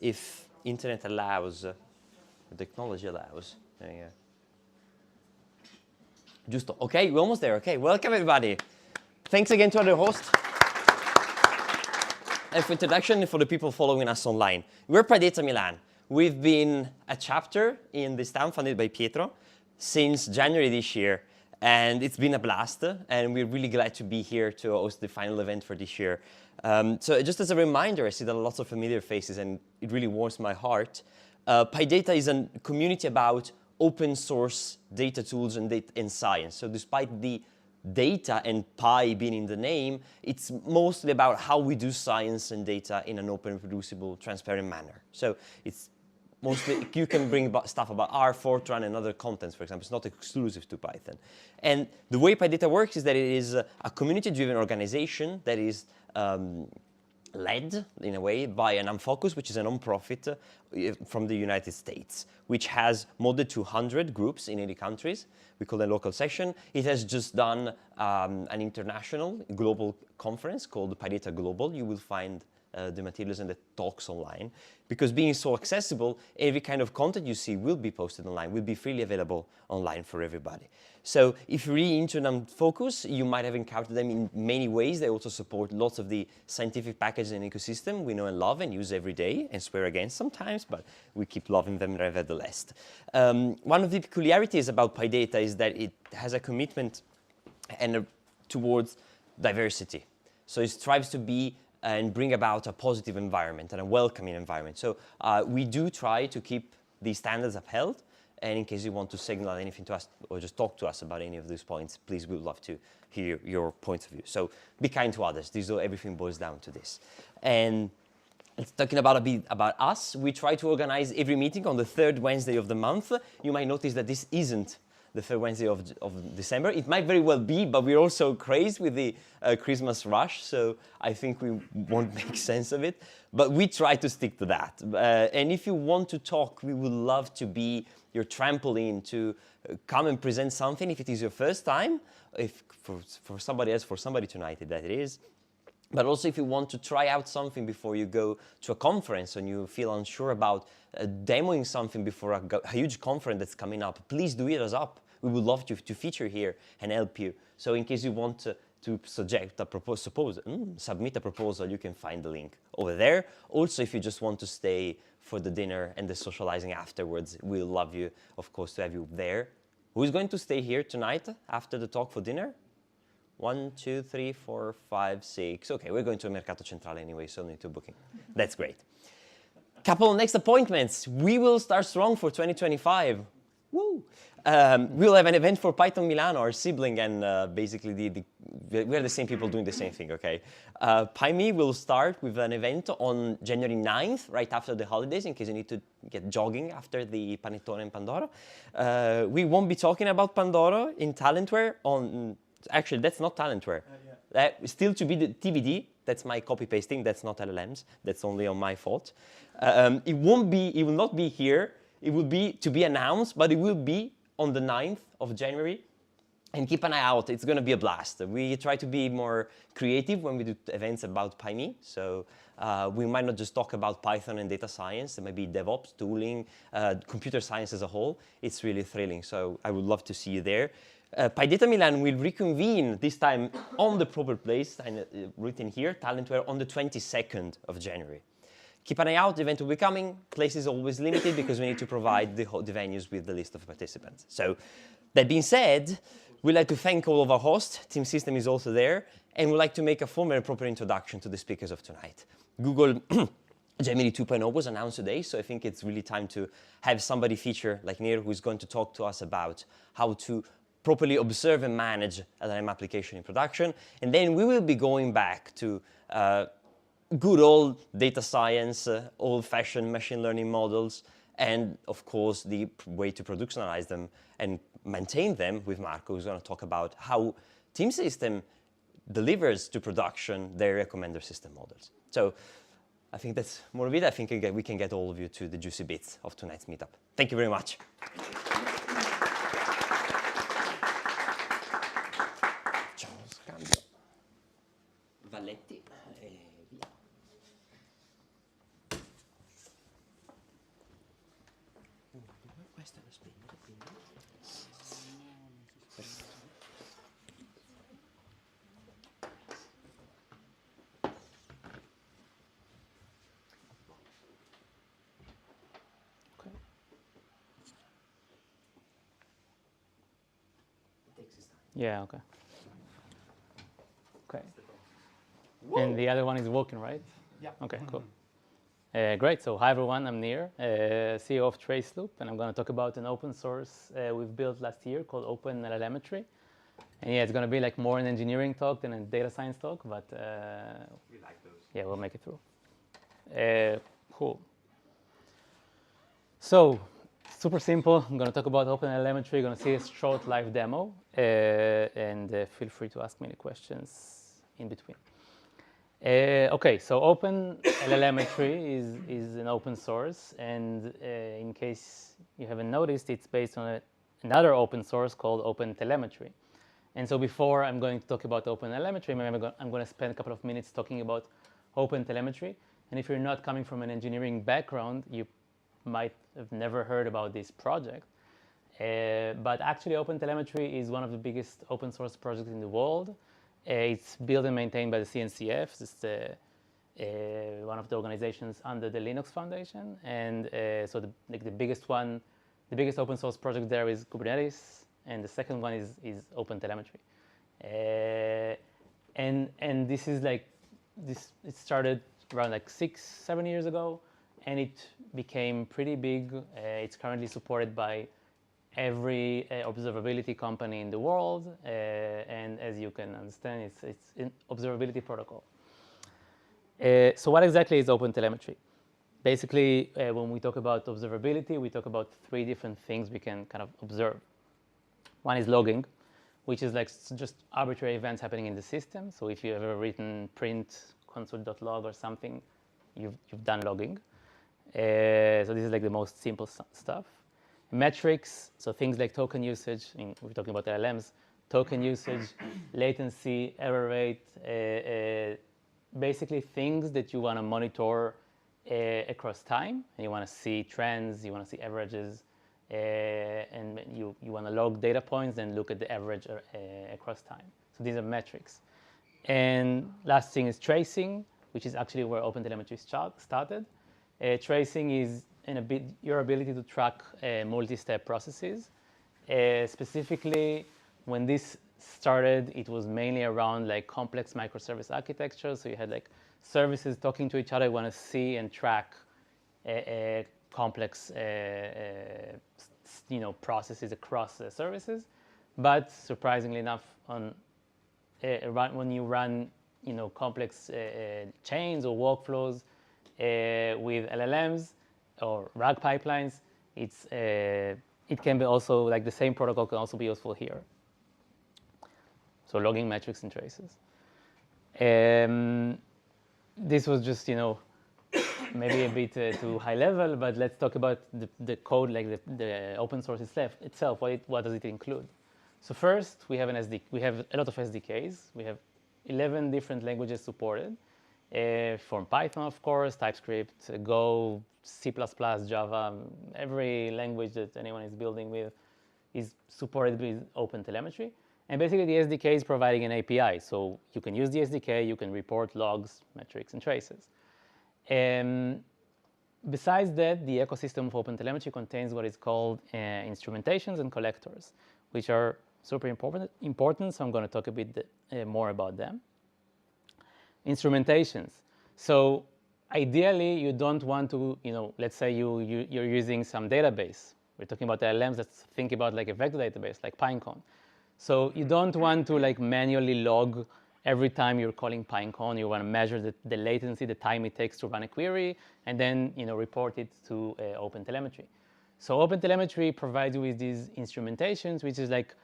if internet allows, the technology allows. There you go. Just okay, we're almost there. Okay, welcome everybody. Thanks again to our host. And for introduction, for the people following us online, we're PyData Milan. We've been a chapter in this town funded by Pietro since January this year, and it's been a blast. And we're really glad to be here to host the final event for this year. So just as a reminder, I see that lots of familiar faces, and it really warms my heart. PyData is a community about open source data tools and science. So despite the data and Pi being in the name, it's mostly about how we do science and data in an open, reproducible, transparent manner. So it's mostly, you can bring stuff about R, Fortran, and other contents, for example. It's not exclusive to Python. And the way PyData works is that it is a community-driven organization that is led, in a way, by an Unfocus, which is a non-profit from the United States, which has more than 200 groups in 80 countries. We call it a local session. It has just done an international global conference called PyData Global. You will find the materials and the talks online. Because being so accessible, every kind of content you see will be posted online, will be freely available online for everybody. So if you're really into Unfocus, you might have encountered them in many ways. They also support lots of the scientific packages and ecosystem we know and love and use every day and swear against sometimes, but we keep loving them nevertheless. One of the peculiarities about PyData is that it has a commitment towards diversity. So it strives to be and bring about a positive environment and a welcoming environment. So we do try to keep these standards upheld. And in case you want to signal anything to us or just talk to us about any of these points, please, we would love to hear your points of view. So be kind to others. Everything boils down to this. And talking about a bit about us, we try to organize every meeting on the third Wednesday of the month. You might notice that this isn't the third Wednesday of December. It might very well be, but we're also crazed with the Christmas rush, so I think we won't make sense of it. But we try to stick to that. And if you want to talk, we would love to be your trampoline to come and present something if it is your first time, if for somebody else, for somebody tonight, that it is. But also if you want to try out something before you go to a conference and you feel unsure about demoing something before a huge conference that's coming up, please do hit us up. We would love to feature here and help you. So in case you want to submit a proposal, you can find the link over there. Also, if you just want to stay for the dinner and the socializing afterwards, we'll love you, of course, to have you there. Who's going to stay here tonight after the talk for dinner? 1, 2, 3, 4, 5, 6. Okay, we're going to Mercato Centrale anyway, so no need to booking. That's great. Couple of next appointments. We will start strong for 2025. Woo! We'll have an event for Python Milan, our sibling, and basically we're the same people doing the same thing, okay? PyMe will start with an event on January 9th, right after the holidays, in case you need to get jogging after the Panettone and Pandoro. We won't be talking about Pandoro in Talentware on... Actually, that's not Talentware. Still to be the TBD. That's my copy-pasting. That's not LLMs. That's only on my fault. It will not be here. It will be to be announced, but it will be on the 9th of January. And keep an eye out. It's going to be a blast. We try to be more creative when we do events about PyMe. So we might not just talk about Python and data science. It might be DevOps, tooling, computer science as a whole. It's really thrilling. So I would love to see you there. PyData Milan will reconvene this time on the proper place, written here, Talentware, on the 22nd of January. Keep an eye out, the event will be coming. Place is always limited because we need to provide the venues with the list of participants. So that being said, we'd like to thank all of our hosts. Team System is also there. And we'd like to make a formal and proper introduction to the speakers of tonight. Google Gemini 2.0 was announced today, so I think it's really time to have somebody feature like Nir, who's going to talk to us about how to properly observe and manage LLM application in production. And then we will be going back to good old data science, old-fashioned machine learning models, and of course the way to productionalize them and maintain them with Marco, who's going to talk about how Team System delivers to production their recommender system models. So I think that's more of it. I think we can get all of you to the juicy bits of tonight's meetup. Thank you very much. Questo è lo spegnere, quindi. Okay. Yeah, okay. Okay. Whoa. And the other one is working, right? Yeah. Okay, cool. Great. So hi, everyone. I'm Nir, CEO of Traceloop, and I'm going to talk about an open source we've built last year called OpenLLMetry. And yeah, it's going to be like more an engineering talk than a data science talk, but We like those. yeah, we'll make it through. Cool. So super simple. I'm going to talk about OpenLLMetry. You're going to see a short live demo, and feel free to ask me any questions in between. Okay, so OpenLLMetry is an open source, and in case you haven't noticed, it's based on another open source called OpenTelemetry. And so before I'm going to talk about OpenLLMetry, I'm going to spend a couple of minutes talking about OpenTelemetry. And if you're not coming from an engineering background, you might have never heard about this project. But actually, OpenTelemetry is one of the biggest open source projects in the world. It's built and maintained by the CNCF. It's one of the organizations under the Linux Foundation. And so the biggest one, the biggest open source project there is Kubernetes, and the second one is OpenTelemetry. And this is like this. It started around like 6-7 years ago, and it became pretty big. It's currently supported by every observability company in the world, and as you can understand, it's an observability protocol. So what exactly is OpenTelemetry? Basically, when we talk about observability, we talk about 3 different things we can kind of observe. One is logging, which is like just arbitrary events happening in the system. So if you've ever written print console.log or something, you've done logging. So this is like the most simple stuff. Metrics, so things like token usage, we're talking about LLMs, token usage, latency, error rate, basically things that you want to monitor across time, and you want to see trends, you want to see averages, and you want to log data points and look at the average across time. So these are metrics. And last thing is tracing, which is actually where OpenTelemetry started. Tracing is your ability to track multi-step processes. Specifically, when this started, it was mainly around like complex microservice architecture. So you had like services talking to each other, want to see and track complex processes across services. But surprisingly enough, when you run complex chains or workflows with LLMs or RAG pipelines, it can be also like the same protocol can also be useful here. So logging metrics and traces. This was just maybe a bit too high level, but let's talk about the code, like the open source itself. What does it include? So first, we have we have a lot of SDKs. We have 11 different languages supported, from Python, of course, TypeScript, Go, C++, Java. Every language that anyone is building with is supported with OpenTelemetry. And basically, the SDK is providing an API. So you can use the SDK, you can report logs, metrics, and traces. Besides that, the ecosystem of OpenTelemetry contains what is called instrumentations and collectors, which are super important. So I'm going to talk a bit more about them. Instrumentations. So ideally, you don't want to, let's say you're using some database. We're talking about LLMs. Let's think about like a vector database, like Pinecone. So you don't want to like manually log every time you're calling Pinecone. You want to measure the latency, the time it takes to run a query, and then report it to OpenTelemetry. So OpenTelemetry provides you with these instrumentations, which is like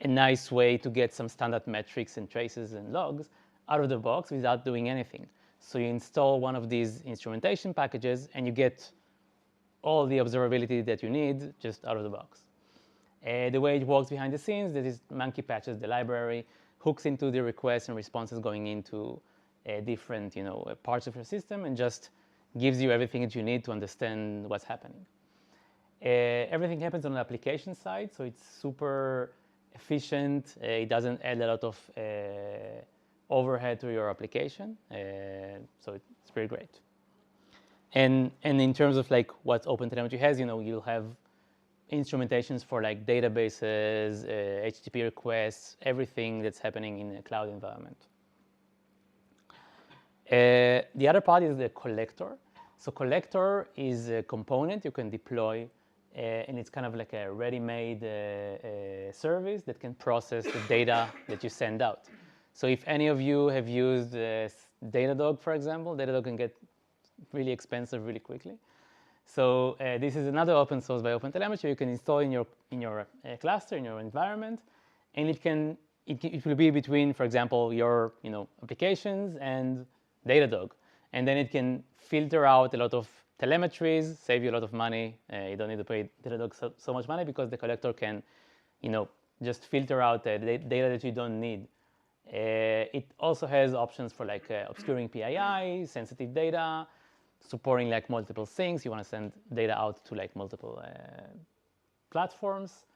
a nice way to get some standard metrics and traces and logs out of the box without doing anything. So you install one of these instrumentation packages, and you get all the observability that you need just out of the box. The way it works behind the scenes, that is monkey patches the library, hooks into the requests and responses going into different parts of your system, and just gives you everything that you need to understand what's happening. Everything happens on the application side, so it's super efficient. It doesn't add a lot of overhead to your application, so it's pretty great. And in terms of like what OpenTelemetry has, you'll have instrumentations for like databases, HTTP requests, everything that's happening in a cloud environment. The other part is the collector. So collector is a component you can deploy, and it's kind of like a ready-made service that can process the data that you send out. So if any of you have used Datadog, for example, Datadog can get really expensive really quickly. So this is another open source by OpenTelemetry you can install in your cluster, in your environment, and it will be between, for example, your applications and Datadog, and then it can filter out a lot of telemetries, save you a lot of money. You don't need to pay Datadog so much money because the collector can, just filter out the data that you don't need. It also has options for like obscuring PII, sensitive data, supporting like multiple things. You want to send data out to like multiple platforms.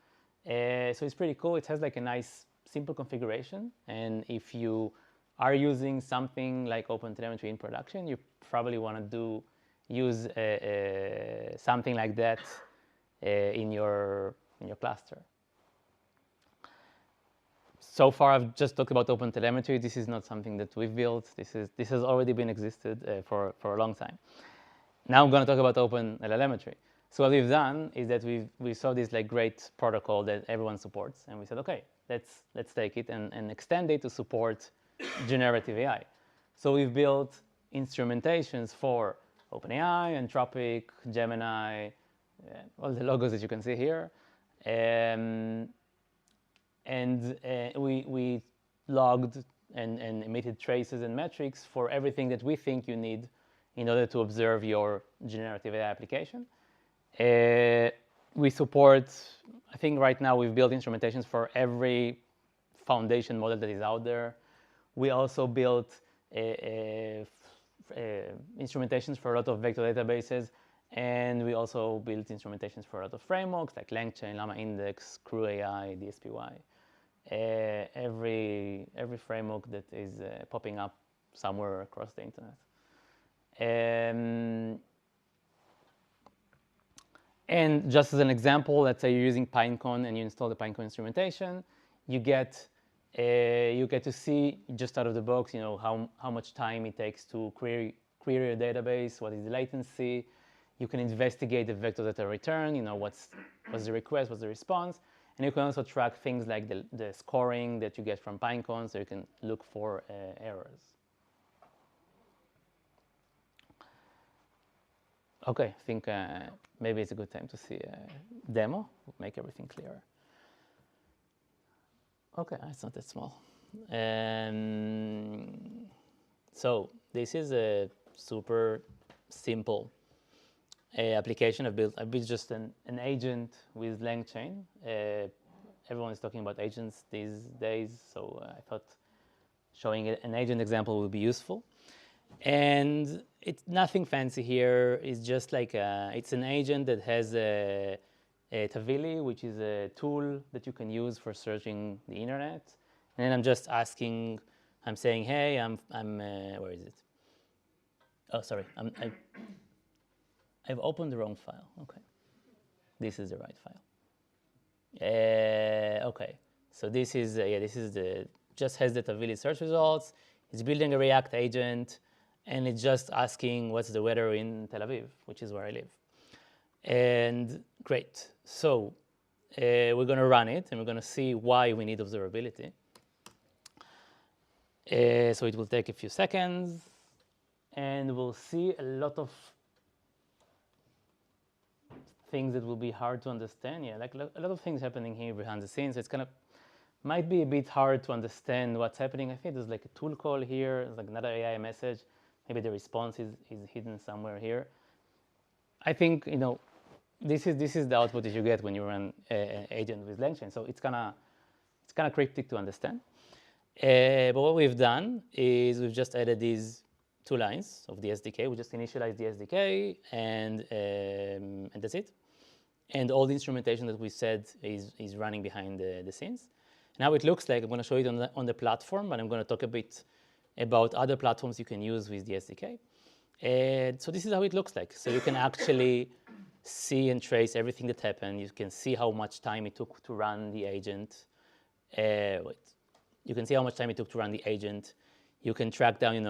So it's pretty cool. It has like a nice simple configuration, and if you are using something like OpenTelemetry in production, you probably want to use something like that in your cluster. So far, I've just talked about OpenTelemetry. This is not something that we've built. This has already been existed for a long time. Now I'm going to talk about OpenLLMetry. So what we've done is that we saw this like great protocol that everyone supports, and we said, okay, let's take it and extend it to support generative AI. So we've built instrumentations for OpenAI, Anthropic, Gemini, all the logos that you can see here. And we logged and emitted traces and metrics for everything that we think you need in order to observe your generative AI application. We support, I think right now we've built instrumentations for every foundation model that is out there. We also built instrumentations for a lot of vector databases, and we also built instrumentations for a lot of frameworks like LangChain, Llama Index, Crew AI, DSPY. Every framework that is popping up somewhere across the internet. And just as an example, let's say you're using Pinecone and you install the Pinecone instrumentation, you get to see just out of the box, how much time it takes to query a database, what is the latency. You can investigate the vectors that are returned, what's the request, what's the response. And you can also track things like the scoring that you get from Pinecone, so you can look for errors. Okay, I think maybe it's a good time to see a demo. We'll make everything clearer. Okay, it's not that small. So this is a super simple application I've built. I've built just an agent with LangChain. Everyone is talking about agents these days, so I thought showing an agent example would be useful. And it's nothing fancy here. It's just like it's an agent that has a Tavili, which is a tool that you can use for searching the internet. And then I'm just asking, I'm saying, hey, I'm where is it? Oh, sorry, I've opened the wrong file. Okay, this is the right file. Okay, so this is just has the Tavili search results. It's building a React agent, and it's just asking what's the weather in Tel Aviv, which is where I live. And great. So we're going to run it, and we're going to see why we need observability. So it will take a few seconds, and we'll see a lot of things that will be hard to understand. Yeah, like a lot of things happening here behind the scenes. It's kind of might be a bit hard to understand what's happening. I think there's like a tool call here. There's like another AI message. Maybe the response is hidden somewhere here. I think this is the output that you get when you run an agent with LangChain. So it's kind of cryptic to understand. But what we've done is we've just added these 2 lines of the SDK. We just initialize the SDK, and that's it. And all the instrumentation that we said is running behind the scenes. And how it looks like, I'm going to show it on the platform, and I'm going to talk a bit about other platforms you can use with the SDK. And so this is how it looks like. So you can actually see and trace everything that happened. You can see how much time it took to run the agent. You can see how much time it took to run the agent. You can track down,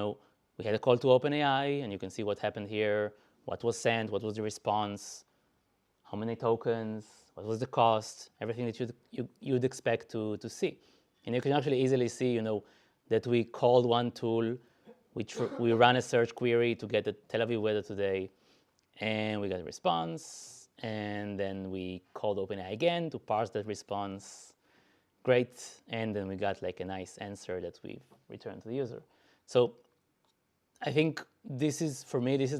we had a call to OpenAI, and you can see what happened here, what was sent, what was the response, how many tokens, what was the cost, everything that you'd expect to see. And you can actually easily see, that we called one tool, we ran a search query to get the Tel Aviv weather today, and we got a response, and then we called OpenAI again to parse that response. Great, and then we got like a nice answer that we've returned to the user. So I think this is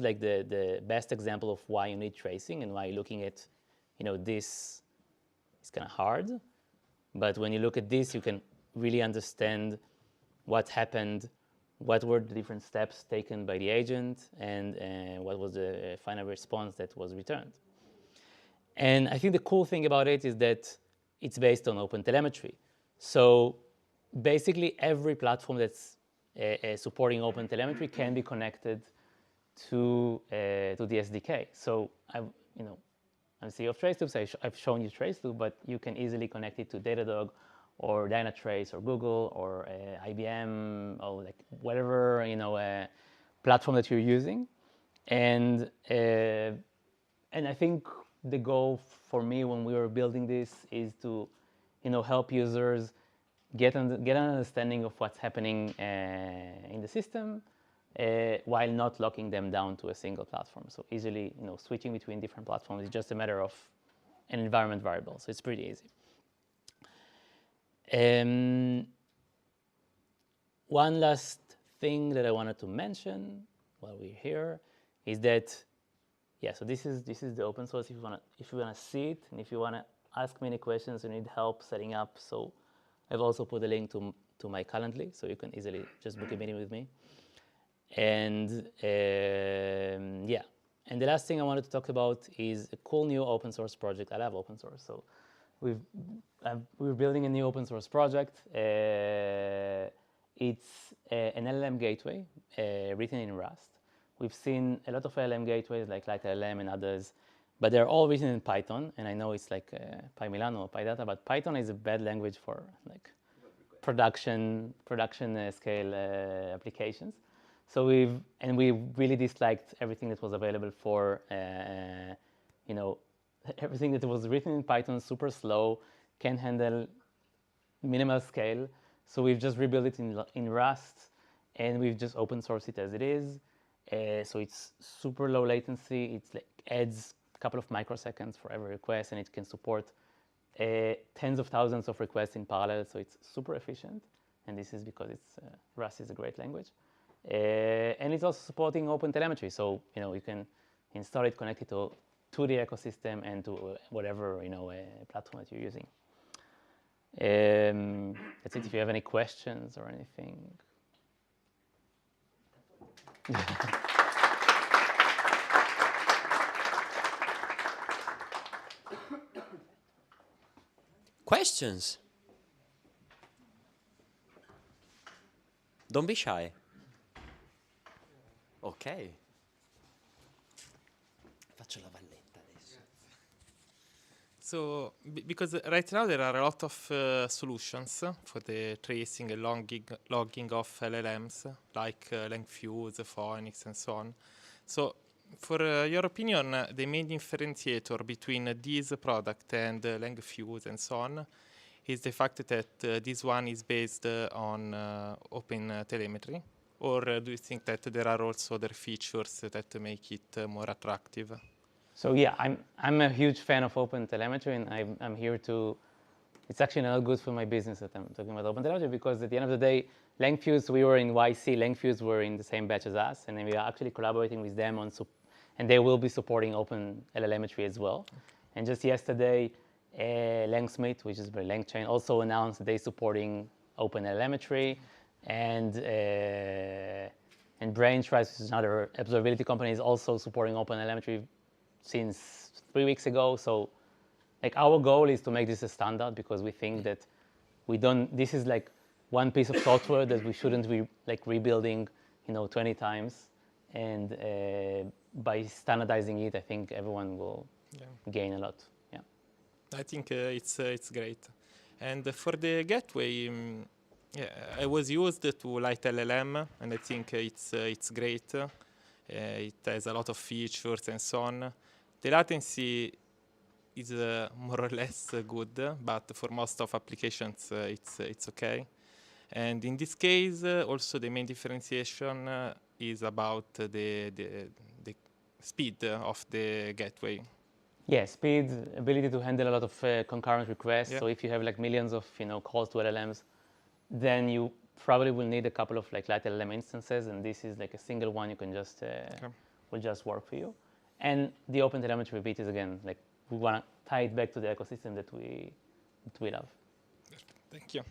like the best example of why you need tracing and why looking at, this is kind of hard. But when you look at this, you can really understand what happened, what were the different steps taken by the agent, and what was the final response that was returned. And I think the cool thing about it is that it's based on OpenTelemetry. So basically every platform that's supporting OpenTelemetry can be connected to the SDK. So I'm CEO of Traceloop, so I've shown you Traceloop, but you can easily connect it to Datadog or Dynatrace or Google or IBM or like whatever platform that you're using. And I think the goal for me when we were building this is to help users get an understanding of what's happening in the system while not locking them down to a single platform. So easily switching between different platforms is just a matter of an environment variable. So it's pretty easy. One last thing that I wanted to mention while we're here is that, so this is the open source if you wanna see it, and if you wanna ask me any questions or need help setting up. So I've also put a link to my Calendly, so you can easily just book a meeting with me. And and the last thing I wanted to talk about is a cool new open source project. I love open source, so we're building a new open source project. It's an LLM gateway written in Rust. We've seen a lot of LLM gateways like LLM and others, but they're all written in Python. And I know it's like PyMilano or PyData, but Python is a bad language for like production scale applications. So we really disliked everything that was available for everything that was written in Python, super slow, can't handle minimal scale. So we've just rebuilt it in Rust, and we've just open sourced it as it is. So it's super low latency. It's like adds a couple of microseconds for every request, and it can support tens of thousands of requests in parallel. So it's super efficient, and this is because Rust is a great language. And it's also supporting OpenTelemetry. So you can install it, connect it to the ecosystem and to whatever platform that you're using. That's it. If you have any questions or anything. Questions? Don't be shy. Ok. Faccio la valletta adesso. So, because right now there are a lot of solutions for the tracing and logging of LLMs, like LangFuse, Phoenix, and so on. So, for your opinion, the main differentiator between this product and LangFuse and so on is the fact that this one is based on OpenTelemetry, or do you think that there are also other features that make it more attractive? So yeah, I'm a huge fan of OpenTelemetry, and I'm here to. It's actually not good for my business that I'm talking about OpenTelemetry, because at the end of the day, LangFuse, we were in YC, LangFuse were in the same batch as us, and then we are actually collaborating with them on, and they will be supporting OpenLLMetry as well. Okay. And just yesterday, Langsmith, which is by LangChain, also announced that they're supporting OpenLLMetry, and Braintrust, which is another observability company, is also supporting OpenLLMetry since 3 weeks ago. So like our goal is to make this a standard because we think that we don't. This is like one piece of software that we shouldn't be like rebuilding, 20 times. And by standardizing it, I think everyone will gain a lot. Yeah. I think it's great. And for the gateway, I was used to Light LLM, and I think it's great. It has a lot of features and so on. The latency is more or less good, but for most of applications, it's okay. And in this case, also the main differentiation is about the speed of the gateway. Yeah, speed, ability to handle a lot of concurrent requests. Yeah. So if you have like millions of calls to LLMs, then you probably will need a couple of like light LLM instances, and this is like a single one you can just will just work for you. And the OpenTelemetry bit is again like we want to tie it back to the ecosystem that we love. Thank you.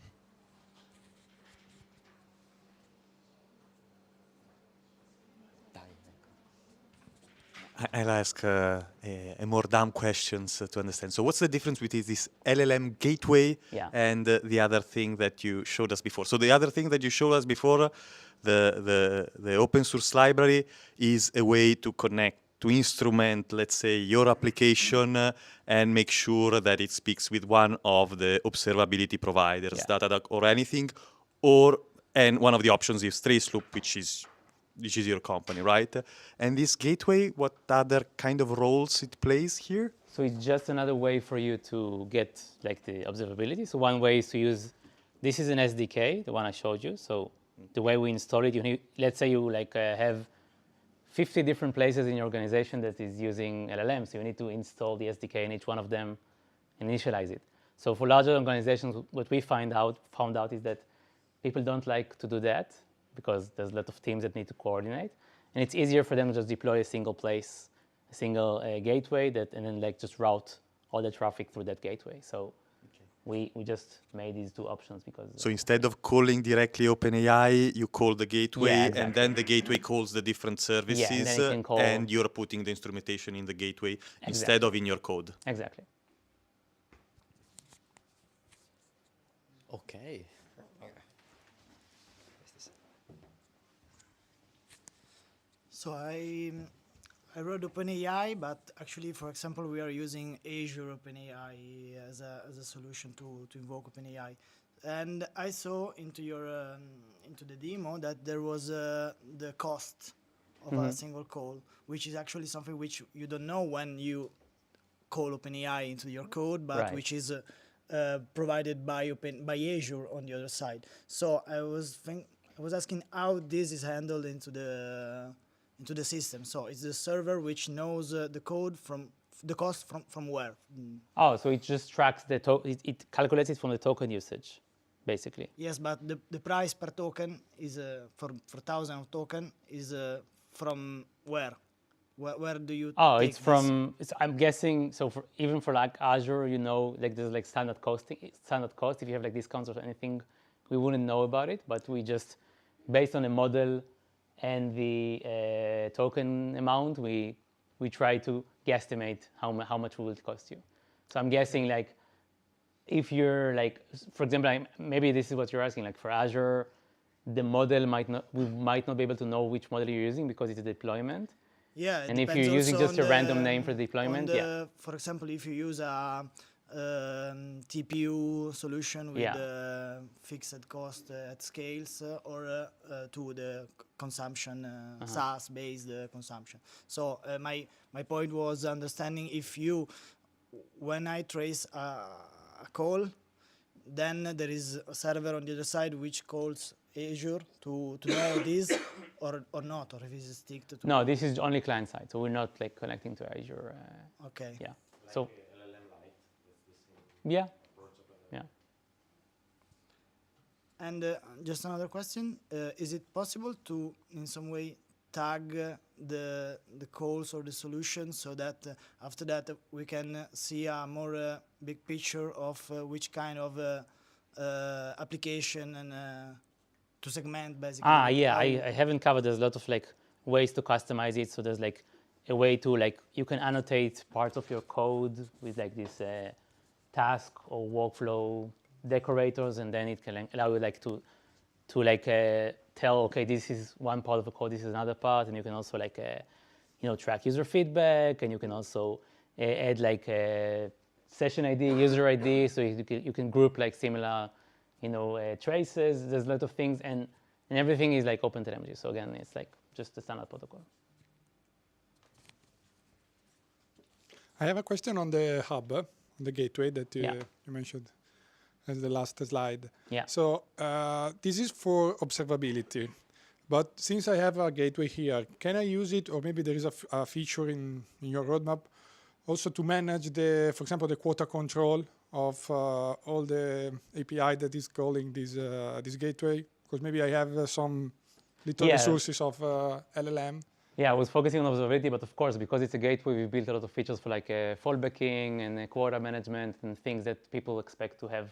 I'll ask a more dumb questions to understand. So what's the difference between this LLM gateway and the other thing that you showed us before? So the other thing that you showed us before, the open source library is a way to connect, to instrument, let's say, your application and make sure that it speaks with one of the observability providers, Datadog or anything, and one of the options is Traceloop, which is your company, right? And this gateway, what other kind of roles it plays here? So it's just another way for you to get like the observability. So one way is to use, this is an SDK, the one I showed you. So the way we install it, you need, let's say you like have 50 different places in your organization that is using LLM. So you need to install the SDK in each one of them and initialize it. So for larger organizations, what we found out is that people don't like to do that, because there's a lot of teams that need to coordinate, and it's easier for them to just deploy a single place, a single gateway and then like just route all the traffic through that gateway. So we just made these two options because. So instead of calling directly OpenAI, you call the gateway, exactly. And then the gateway calls the different services, and you're putting the instrumentation in the gateway instead of in your code. Exactly. Okay. So I wrote OpenAI, but actually, for example, we are using Azure OpenAI as a solution to invoke OpenAI. And I saw into the demo that there was the cost of a single call, which is actually something which you don't know when you call OpenAI into your code, but which is provided by Azure on the other side. So I was asking how this is handled into the system. So it's the server which knows the code from the cost from where. Oh, so it just tracks it calculates it from the token usage, basically. Yes, but the price per token is for 1,000 of token is from where? Where do you? Oh, take it's from. I'm guessing. So even for like Azure, like there's like standard cost. If you have like discounts or anything, we wouldn't know about it. But we just, based on the model and the token amount, we try to guesstimate how much will it cost you. So I'm guessing like if you're like, for example, maybe this is what you're asking. Like for Azure, the model we might not be able to know which model you're using because it's a deployment. Yeah, and if you're using just a random name for deployment, For example, if you use a TPU solution with fixed cost at scales or to the consumption, SaaS-based consumption. So my point was understanding if when I trace a call, then there is a server on the other side which calls Azure to know this or not, or if it's stick to. No, this is only client side, so we're not like connecting to Azure. Okay. Yeah. Like so. LLM Lite, that's the same. Yeah. Yeah. And just another question: is it possible to, in some way, tag the calls or the solutions so that after that we can see a more big picture of which kind of application and to segment basically? I haven't covered. There's a lot of like ways to customize it. So there's like a way to like, you can annotate parts of your code with like this task or workflow decorators, and then it can like, allow you like to like tell, okay, this is one part of the code, this is another part, and you can also like track user feedback, and you can also add like session ID, user ID, so you can group like similar traces. There's a lot of things, and everything is like OpenTelemetry. So again, it's like just a standard protocol. I have a question on the hub, on the gateway that you mentioned as the last slide. Yeah. So this is for observability. But since I have a gateway here, can I use it, or maybe there is a feature in your roadmap also to manage for example, the quota control of all the API that is calling this gateway? Because maybe I have some little resources of LLM. Yeah, I was focusing on observability, but of course, because it's a gateway, we've built a lot of features for like fallbacking and quota management and things that people expect to have.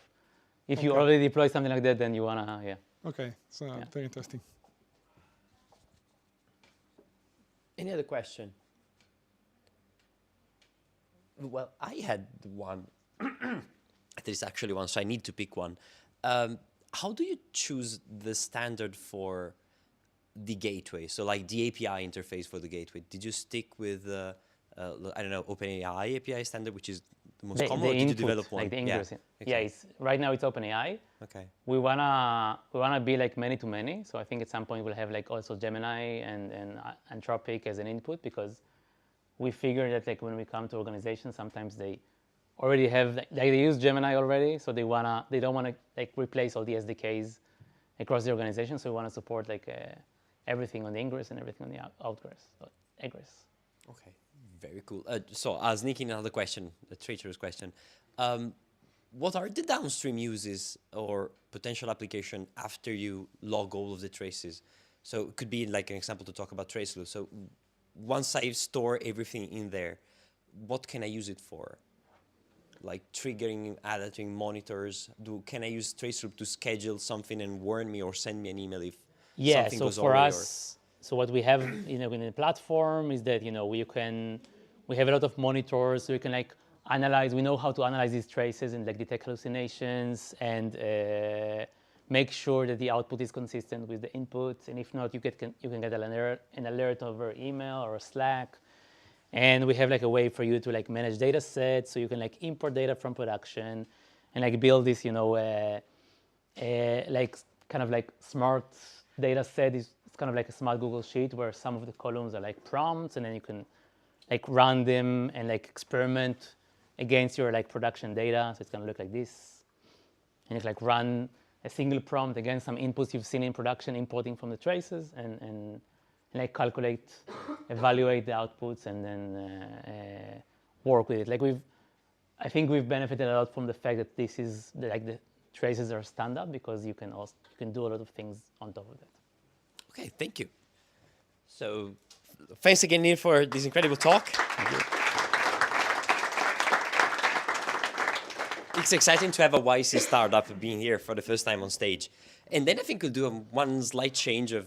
If you already deploy something like that, then you wanna, Okay, so very interesting. Any other question? Well, I had one. There's actually one, so I need to pick one. How do you choose the standard for the gateway? So like the API interface for the gateway, did you stick with, I don't know, OpenAI API standard, which is the most common, or did you develop one? Like the ingress. Yeah, right now it's OpenAI. Okay. We wanna be like many-to-many. So I think at some point we'll have like also Gemini and Anthropic as an input, because we figure that like when we come to organizations, sometimes they already have, like they use Gemini already, so they don't wanna like replace all the SDKs across the organization. So we wanna support like everything on the ingress and everything on the outgress, or egress. Okay, very cool. So I'll sneak in another question, a treacherous question. What are the downstream uses or potential application after you log all of the traces? So it could be like an example to talk about Traceloop. So once I store everything in there, what can I use it for? Like triggering, alerting monitors? Can I use Traceloop to schedule something and warn me or send me an email if something goes for awry? us, so what we have in the platform is that we have a lot of monitors, so we can like analyze. We know how to analyze these traces and like detect hallucinations and make sure that the output is consistent with the input. And if not, you can get an alert over email or Slack. And we have like a way for you to like manage data sets, so you can like import data from production and like build this, like kind of like smart data set. It's kind of like a smart Google Sheet where some of the columns are like prompts, and then you can like run them and like experiment against your like production data. So it's gonna look like this. And you can like run a single prompt against some inputs you've seen in production, importing from the traces, and like calculate, evaluate the outputs, and then work with it. Like I think we've benefited a lot from the fact that this is like the traces are standard, because you can do a lot of things on top of that. Okay, thank you. So thanks again, Neil, for this incredible talk. Thank you. It's exciting to have a YC startup being here for the first time on stage. And then I think we'll do one slight change of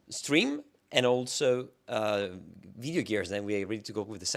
stream and also video gears. Then we're ready to go with the second.